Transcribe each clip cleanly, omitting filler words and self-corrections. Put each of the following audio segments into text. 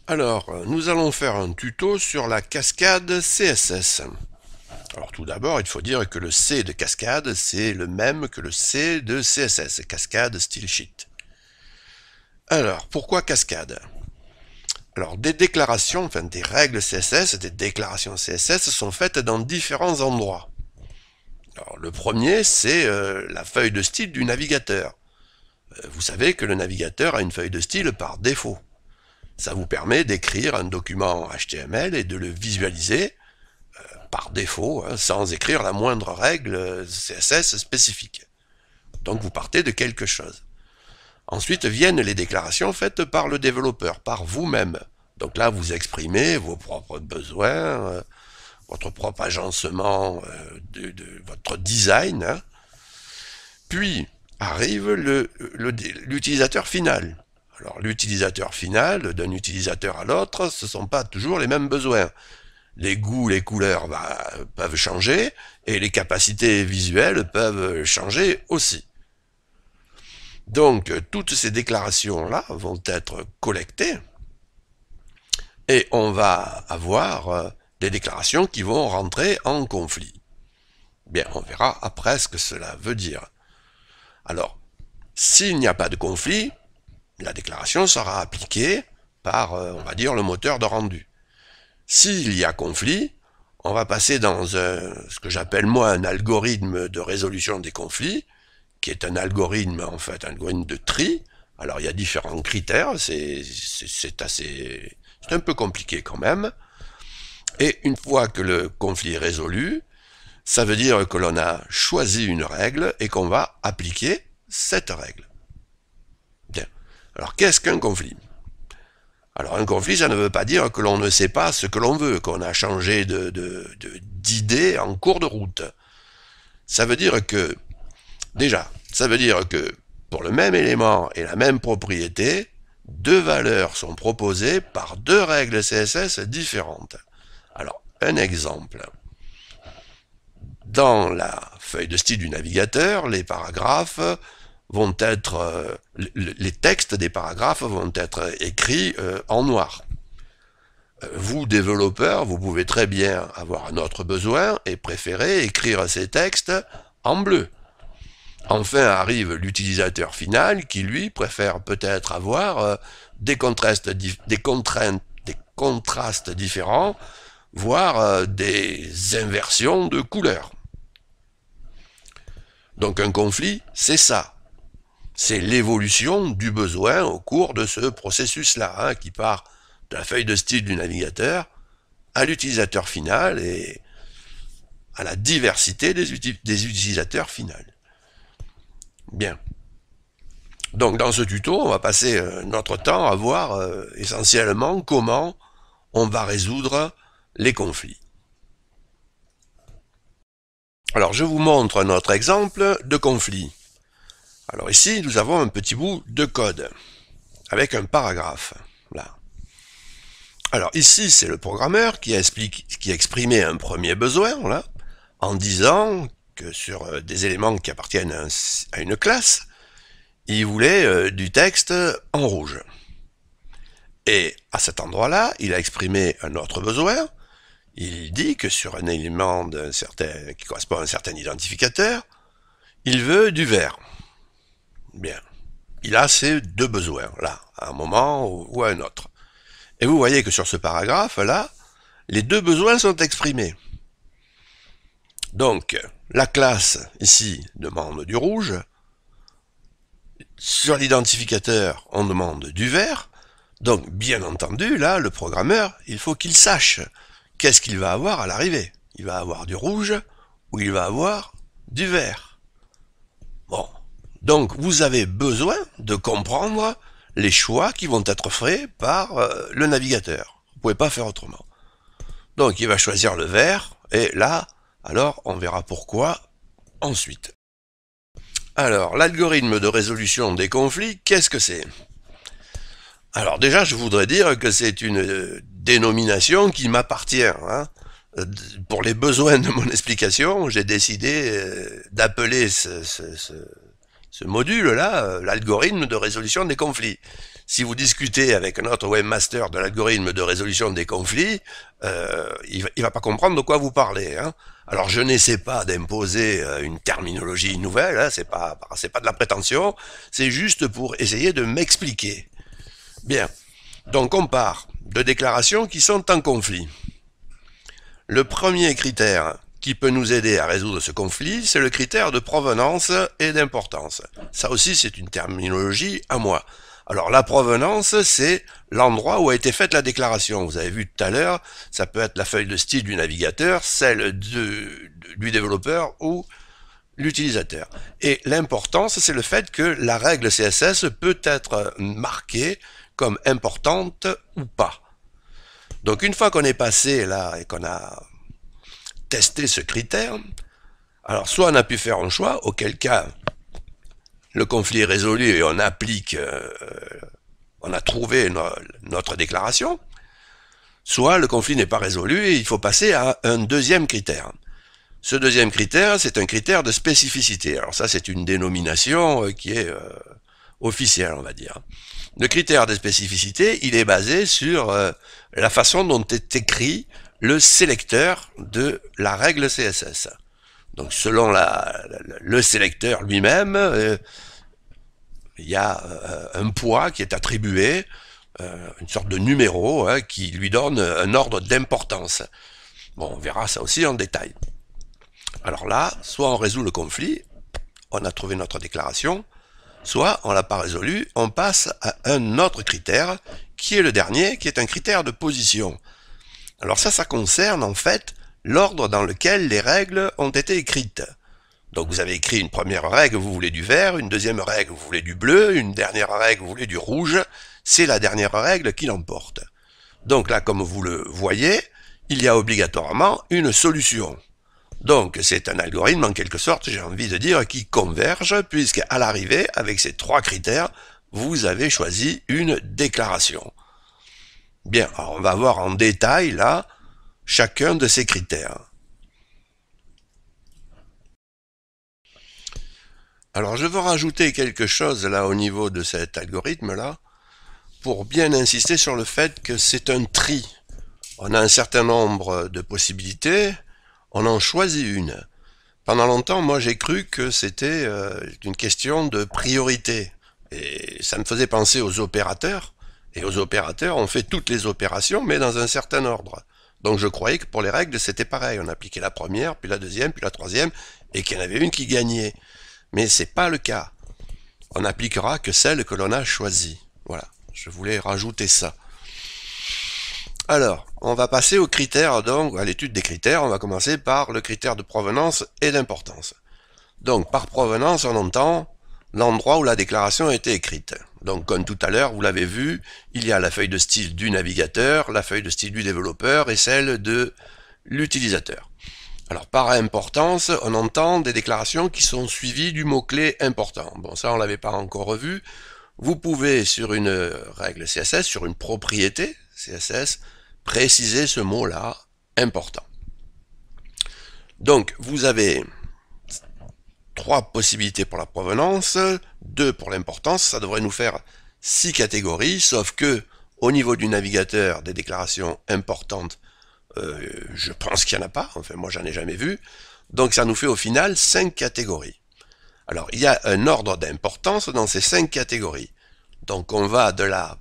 Alors, nous allons faire un tuto sur la cascade CSS. Alors tout d'abord, il faut dire que le C de cascade, c'est le même que le C de CSS, cascade style sheet. Alors, pourquoi cascade? Alors, des déclarations, enfin des règles CSS, des déclarations CSS sont faites dans différents endroits. Alors, le premier, c'est la feuille de style du navigateur. Vous savez que le navigateur a une feuille de style par défaut. Ça vous permet d'écrire un document HTML et de le visualiser par défaut, sans écrire la moindre règle CSS spécifique. Donc vous partez de quelque chose. Ensuite viennent les déclarations faites par le développeur, par vous-même. Donc là, vous exprimez vos propres besoins, votre propre agencement de votre design. Puis arrive l'utilisateur final. Alors l'utilisateur final, d'un utilisateur à l'autre, ce ne sont pas toujours les mêmes besoins. Les goûts, les couleurs peuvent changer, et les capacités visuelles peuvent changer aussi. Donc toutes ces déclarations-là vont être collectées, et on va avoir des déclarations qui vont rentrer en conflit. Bien, on verra après ce que cela veut dire. Alors, s'il n'y a pas de conflit, la déclaration sera appliquée par, on va dire, le moteur de rendu. S'il y a conflit, on va passer dans ce que j'appelle moi un algorithme de résolution des conflits, qui est un algorithme, en fait, un algorithme de tri. Alors il y a différents critères, c'est un peu compliqué quand même. Et une fois que le conflit est résolu, ça veut dire que l'on a choisi une règle et qu'on va appliquer cette règle. Bien. Alors qu'est-ce qu'un conflit? Alors un conflit, ça ne veut pas dire que l'on ne sait pas ce que l'on veut, qu'on a changé d'idée en cours de route. Ça veut dire que, déjà, ça veut dire que pour le même élément et la même propriété, deux valeurs sont proposées par deux règles CSS différentes. Alors, un exemple. Dans la feuille de style du navigateur, les paragraphes vont être, les textes des paragraphes vont être écrits en noir. Vous, développeurs, vous pouvez très bien avoir un autre besoin et préférer écrire ces textes en bleu. Enfin arrive l'utilisateur final qui, lui, préfère peut-être avoir des contrastes différents, voire des inversions de couleurs. Donc un conflit, c'est ça. C'est l'évolution du besoin au cours de ce processus-là, qui part de la feuille de style du navigateur à l'utilisateur final et à la diversité des utilisateurs finaux. Bien. Donc dans ce tuto, on va passer notre temps à voir essentiellement comment on va résoudre les conflits. Alors je vous montre notre exemple de conflit. Alors ici, nous avons un petit bout de code avec un paragraphe. Là. Alors ici, c'est le programmeur qui exprimait un premier besoin, là, en disant que sur des éléments qui appartiennent à une classe, il voulait du texte en rouge. Et à cet endroit-là, il a exprimé un autre besoin. Il dit que sur un élément qui correspond à un certain identificateur, il veut du vert. Bien. Il a ces deux besoins, là, à un moment ou à un autre. Et vous voyez que sur ce paragraphe-là, les deux besoins sont exprimés. Donc, la classe, ici, demande du rouge. Sur l'identificateur, on demande du vert. Donc, bien entendu, là, le programmeur, il faut qu'il sache qu'est-ce qu'il va avoir à l'arrivée. Il va avoir du rouge ou il va avoir du vert. Bon. Donc, vous avez besoin de comprendre les choix qui vont être faits par le navigateur. Vous ne pouvez pas faire autrement. Donc, il va choisir le vert, et là, alors, on verra pourquoi ensuite. Alors, l'algorithme de résolution des conflits, qu'est-ce que c'est? Alors déjà, je voudrais dire que c'est une dénomination qui m'appartient. Pour les besoins de mon explication, j'ai décidé d'appeler ce module-là l'algorithme de résolution des conflits. Si vous discutez avec notre webmaster de l'algorithme de résolution des conflits, il va pas comprendre de quoi vous parlez. Hein. Alors je n'essaie pas d'imposer une terminologie nouvelle, hein, c'est pas de la prétention, c'est juste pour essayer de m'expliquer. Bien, donc on part de déclarations qui sont en conflit. Le premier critère qui peut nous aider à résoudre ce conflit, c'est le critère de provenance et d'importance. Ça aussi, c'est une terminologie à moi. Alors, la provenance, c'est l'endroit où a été faite la déclaration. Vous avez vu tout à l'heure, ça peut être la feuille de style du navigateur, celle du développeur ou l'utilisateur. Et l'importance, c'est le fait que la règle CSS peut être marquée comme importante ou pas. Donc, une fois qu'on est passé là et qu'on a testé ce critère, alors soit on a pu faire un choix, auquel cas le conflit est résolu et on applique, on a trouvé notre déclaration, soit le conflit n'est pas résolu et il faut passer à un deuxième critère. Ce deuxième critère, c'est un critère de spécificité. Alors ça, c'est une dénomination qui est officielle, on va dire. Le critère de spécificité, il est basé sur la façon dont est écrit le sélecteur de la règle CSS. Donc selon le sélecteur lui-même, il y a un poids qui est attribué, une sorte de numéro qui lui donne un ordre d'importance. Bon, on verra ça aussi en détail. Alors là, soit on résout le conflit, on a trouvé notre déclaration, soit on l'a pas résolu, on passe à un autre critère, qui est le dernier, qui est un critère de position. Alors ça concerne en fait l'ordre dans lequel les règles ont été écrites. Donc vous avez écrit une première règle, vous voulez du vert, une deuxième règle, vous voulez du bleu, une dernière règle, vous voulez du rouge, c'est la dernière règle qui l'emporte. Donc là, comme vous le voyez, il y a obligatoirement une solution. Donc c'est un algorithme en quelque sorte, j'ai envie de dire, qui converge, puisqu'à l'arrivée, avec ces trois critères, vous avez choisi une déclaration. Bien, alors on va voir en détail là, chacun de ces critères. Alors je veux rajouter quelque chose là au niveau de cet algorithme là, pour bien insister sur le fait que c'est un tri. On a un certain nombre de possibilités, on en choisit une. Pendant longtemps, moi j'ai cru que c'était une question de priorité. Et ça me faisait penser aux opérateurs. Et aux opérateurs, on fait toutes les opérations, mais dans un certain ordre. Donc je croyais que pour les règles, c'était pareil. On appliquait la première, puis la deuxième, puis la troisième, et qu'il y en avait une qui gagnait. Mais c'est pas le cas. On n'appliquera que celle que l'on a choisie. Voilà, je voulais rajouter ça. Alors, on va passer aux critères, donc à l'étude des critères. On va commencer par le critère de provenance et d'importance. Donc, par provenance, on entend l'endroit où la déclaration a été écrite. Donc, comme tout à l'heure, vous l'avez vu, il y a la feuille de style du navigateur, la feuille de style du développeur et celle de l'utilisateur. Alors, par importance, on entend des déclarations qui sont suivies du mot-clé important. Bon, ça, on l'avait pas encore revu. Vous pouvez, sur une règle CSS, sur une propriété CSS, préciser ce mot-là, important. Donc, vous avez trois possibilités pour la provenance, 2 pour l'importance, ça devrait nous faire 6 catégories, sauf que au niveau du navigateur, des déclarations importantes, je pense qu'il n'y en a pas, enfin moi j'en ai jamais vu, donc ça nous fait au final 5 catégories. Alors il y a un ordre d'importance dans ces 5 catégories. Donc on va de la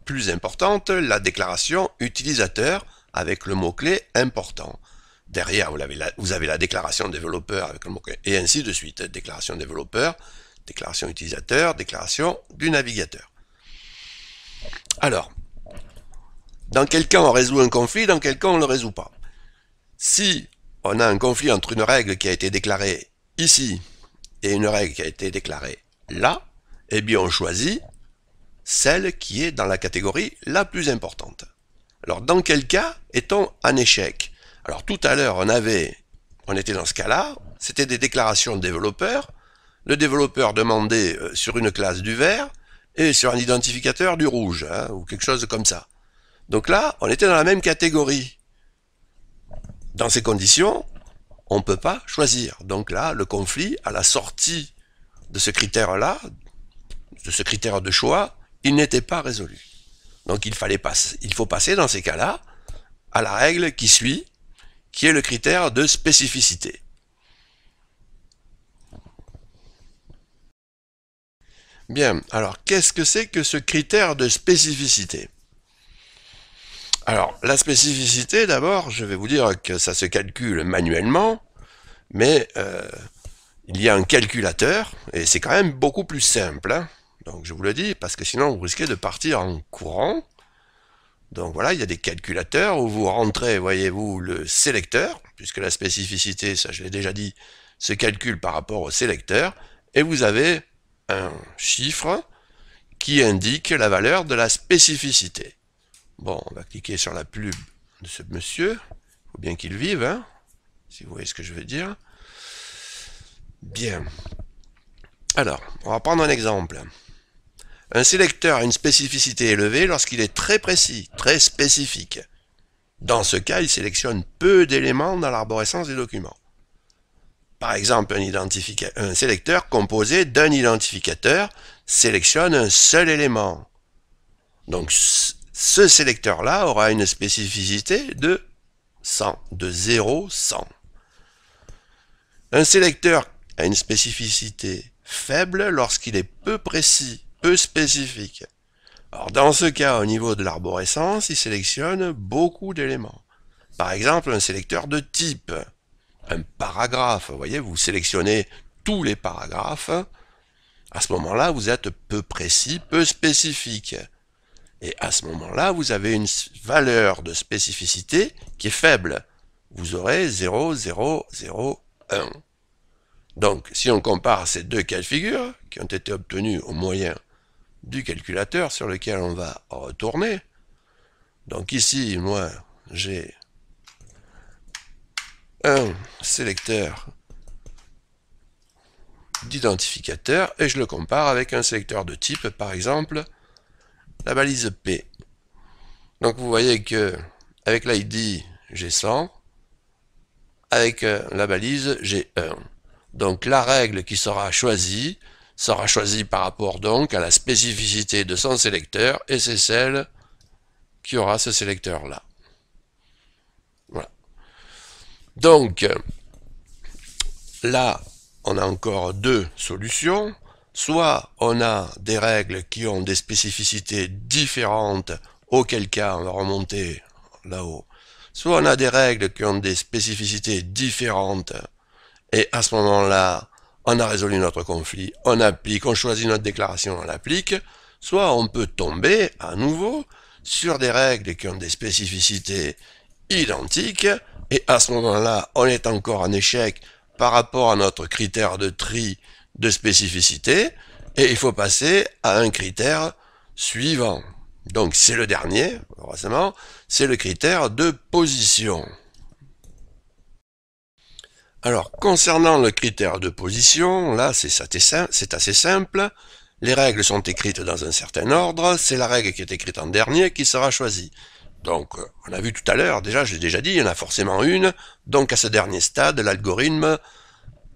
plus importante, la déclaration utilisateur, avec le mot-clé important. Derrière, vous avez la déclaration développeur avec le mot-clé, et ainsi de suite. Déclaration développeur, déclaration utilisateur, déclaration du navigateur. Alors, dans quel cas on résout un conflit, dans quel cas on ne le résout pas. Si on a un conflit entre une règle qui a été déclarée ici et une règle qui a été déclarée là, eh bien on choisit celle qui est dans la catégorie la plus importante. Alors dans quel cas est-on en échec? Alors tout à l'heure on était dans ce cas-là, c'était des déclarations de développeurs, le développeur demandait sur une classe du vert et sur un identificateur du rouge, ou quelque chose comme ça. Donc là, on était dans la même catégorie. Dans ces conditions, on ne peut pas choisir. Donc là, le conflit, à la sortie de ce critère-là, de ce critère de choix, il n'était pas résolu. Donc il faut passer dans ces cas-là à la règle qui suit, qui est le critère de spécificité. Bien, alors qu'est-ce que c'est que ce critère de spécificité? Alors, la spécificité, d'abord, je vais vous dire que ça se calcule manuellement, mais il y a un calculateur, et c'est quand même beaucoup plus simple, hein. Donc je vous le dis, parce que sinon vous risquez de partir en courant. Donc voilà, il y a des calculateurs où vous rentrez, voyez-vous, le sélecteur, puisque la spécificité, ça je l'ai déjà dit, se calcule par rapport au sélecteur, et vous avez un chiffre qui indique la valeur de la spécificité. Bon, on va cliquer sur la pub de ce monsieur, il faut bien qu'il vive, hein, si vous voyez ce que je veux dire. Bien. Alors, on va prendre un exemple. Un sélecteur a une spécificité élevée lorsqu'il est très précis, très spécifique. Dans ce cas, il sélectionne peu d'éléments dans l'arborescence des documents. Par exemple, un sélecteur composé d'un identificateur sélectionne un seul élément. Donc, ce sélecteur-là aura une spécificité de 100, de 0, 100. Un sélecteur a une spécificité faible lorsqu'il est peu précis, peu spécifique. Alors dans ce cas, au niveau de l'arborescence, il sélectionne beaucoup d'éléments. Par exemple, un sélecteur de type, un paragraphe, vous voyez, vous sélectionnez tous les paragraphes, à ce moment-là, vous êtes peu précis, peu spécifique. Et à ce moment-là, vous avez une valeur de spécificité qui est faible. Vous aurez 0, 0, 0, 1. Donc, si on compare ces deux cas de figure, qui ont été obtenus au moyen du calculateur sur lequel on va retourner, donc ici, moi, j'ai un sélecteur d'identificateur et je le compare avec un sélecteur de type, par exemple, la balise P. Donc vous voyez que avec l'ID, j'ai 100, avec la balise, j'ai 1. Donc la règle qui sera choisie par rapport donc à la spécificité de son sélecteur, et c'est celle qui aura ce sélecteur-là. Voilà. Donc, là, on a encore deux solutions. Soit on a des règles qui ont des spécificités différentes, auquel cas on va remonter là-haut. Soit on a des règles qui ont des spécificités différentes, et à ce moment-là, on a résolu notre conflit, on applique, on choisit notre déclaration, on l'applique. Soit on peut tomber, à nouveau, sur des règles qui ont des spécificités identiques, et à ce moment-là, on est encore en échec par rapport à notre critère de tri de spécificité, et il faut passer à un critère suivant. Donc c'est le dernier, heureusement, c'est le critère de position. Alors, concernant le critère de position, là c'est assez simple. Les règles sont écrites dans un certain ordre, c'est la règle qui est écrite en dernier qui sera choisie. Donc, on a vu tout à l'heure, déjà, je l'ai déjà dit, il y en a forcément une, donc à ce dernier stade, l'algorithme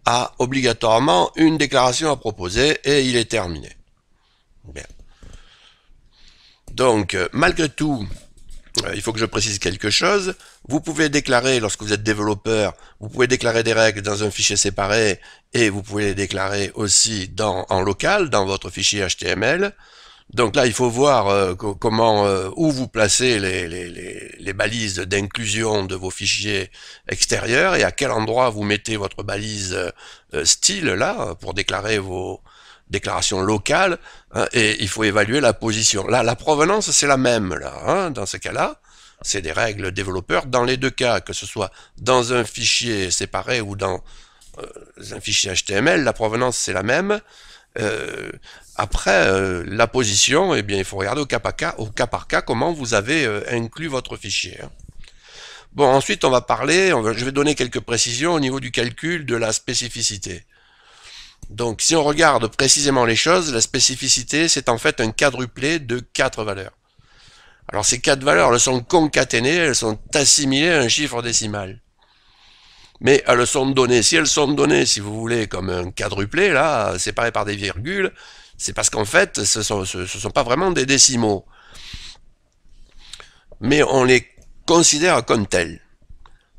a obligatoirement une déclaration à proposer et il est terminé. Bien. Donc, malgré tout, il faut que je précise quelque chose. Vous pouvez déclarer, lorsque vous êtes développeur, vous pouvez déclarer des règles dans un fichier séparé et vous pouvez les déclarer aussi en local, dans votre fichier HTML. Donc là, il faut voir où vous placez les balises d'inclusion de vos fichiers extérieurs et à quel endroit vous mettez votre balise style là pour déclarer vos déclarations locales, hein, et il faut évaluer la position. Là, la provenance c'est la même là, hein, dans ce cas-là. C'est des règles développeurs dans les deux cas, que ce soit dans un fichier séparé ou dans un fichier HTML, la provenance c'est la même. Après, la position, eh bien, il faut regarder au cas par cas comment vous avez inclus votre fichier. Bon, ensuite, on va parler, je vais donner quelques précisions au niveau du calcul de la spécificité. Donc, si on regarde précisément les choses, la spécificité, c'est en fait un quadruplé de 4 valeurs. Alors, ces 4 valeurs, elles sont concaténées, elles sont assimilées à un chiffre décimal. Mais elles sont données, si elles sont données, si vous voulez, comme un quadruplé, là, séparé par des virgules, C'est parce qu'en fait, ce sont pas vraiment des décimaux. Mais on les considère comme tels.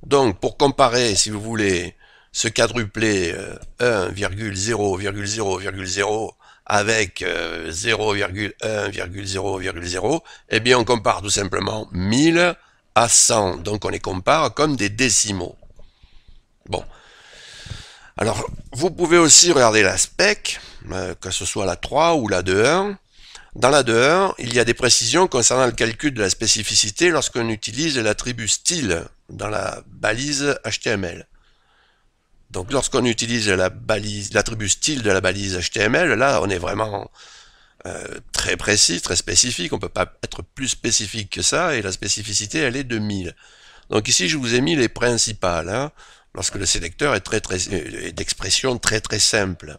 Donc, pour comparer, si vous voulez, ce quadruplé 1,0,0,0 avec 0,1,0,0, eh bien, on compare tout simplement 1000 à 100. Donc, on les compare comme des décimaux. Bon. Alors, vous pouvez aussi regarder la spec, que ce soit la 3 ou la 2.1. Dans la 2.1, il y a des précisions concernant le calcul de la spécificité lorsqu'on utilise l'attribut style dans la balise HTML. Donc lorsqu'on utilise l'attribut style de la balise HTML, là on est vraiment très précis, très spécifique, on ne peut pas être plus spécifique que ça, et la spécificité elle est de 1000. Donc ici je vous ai mis les principales, hein, lorsque le sélecteur est d'expression très simple.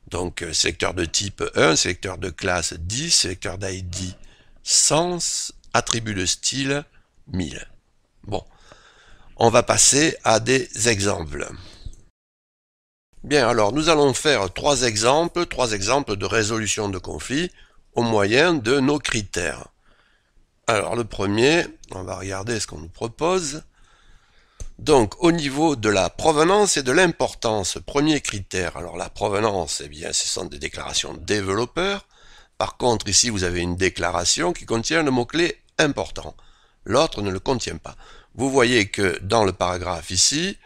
Donc sélecteur de type 1, sélecteur de classe 10, sélecteur d'ID 100, attribut de style 1000. Bon, on va passer à des exemples. Bien, alors nous allons faire trois exemples de résolution de conflits au moyen de nos critères. Alors le premier, on va regarder ce qu'on nous propose. Donc au niveau de la provenance et de l'importance, premier critère, alors la provenance, eh bien ce sont des déclarations développeurs. Par contre ici vous avez une déclaration qui contient le mot-clé important. L'autre ne le contient pas. Vous voyez que dans le paragraphe ici,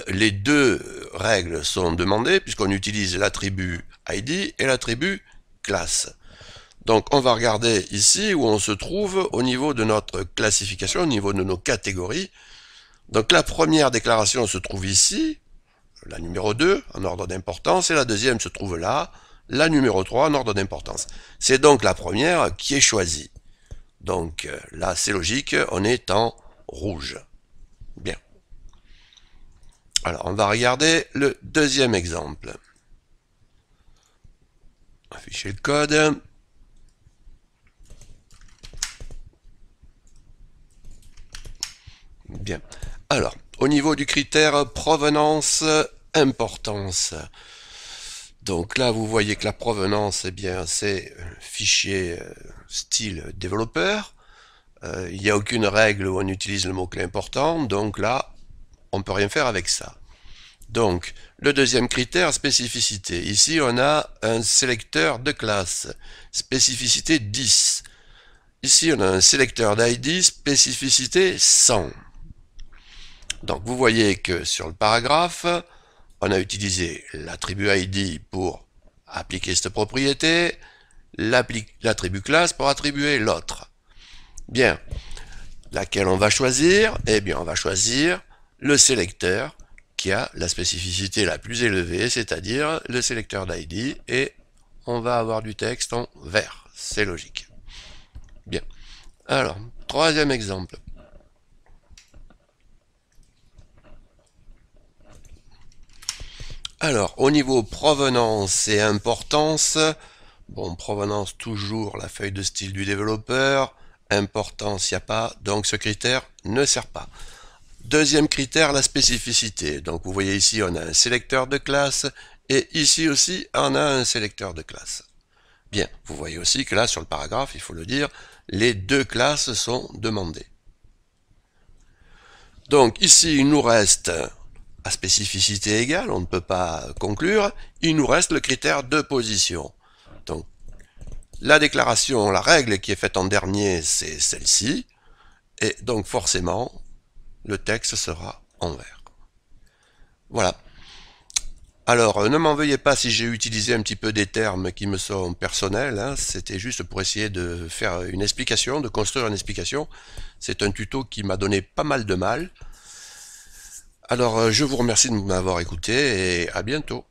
les deux règles sont demandées puisqu'on utilise l'attribut ID et l'attribut classe. Donc on va regarder ici où on se trouve au niveau de notre classification, au niveau de nos catégories. Donc la première déclaration se trouve ici, la numéro 2 en ordre d'importance, et la deuxième se trouve là, la numéro 3 en ordre d'importance. C'est donc la première qui est choisie. Donc là c'est logique, on est en rouge. Bien. Alors on va regarder le deuxième exemple. Afficher le code. Bien. Alors, au niveau du critère provenance, importance. Donc là, vous voyez que la provenance, eh bien, c'est fichier style développeur. Il n'y a aucune règle où on utilise le mot-clé important, donc là, on ne peut rien faire avec ça. Donc, le deuxième critère, spécificité. Ici, on a un sélecteur de classe, spécificité 10. Ici, on a un sélecteur d'ID, spécificité 100. Donc vous voyez que sur le paragraphe, on a utilisé l'attribut ID pour appliquer cette propriété, l'attribut classe pour attribuer l'autre. Bien, laquelle on va choisir? Eh bien, on va choisir le sélecteur qui a la spécificité la plus élevée, c'est-à-dire le sélecteur d'ID, et on va avoir du texte en vert. C'est logique. Bien. Alors, troisième exemple. Alors, au niveau provenance et importance, bon, provenance toujours la feuille de style du développeur, importance il n'y a pas, donc ce critère ne sert pas. Deuxième critère, la spécificité. Donc vous voyez ici on a un sélecteur de classe et ici aussi on a un sélecteur de classe. Bien, vous voyez aussi que là sur le paragraphe, il faut le dire, les deux classes sont demandées. Donc ici il nous reste à spécificité égale, on ne peut pas conclure, il nous reste le critère de position. Donc, la déclaration, la règle qui est faite en dernier, c'est celle-ci, et donc forcément, le texte sera en vert. Voilà. Alors, ne m'en veuillez pas si j'ai utilisé un petit peu des termes qui me sont personnels, hein, c'était juste pour essayer de faire une explication, de construire une explication. C'est un tuto qui m'a donné pas mal de mal. Alors, je vous remercie de m'avoir écouté et à bientôt.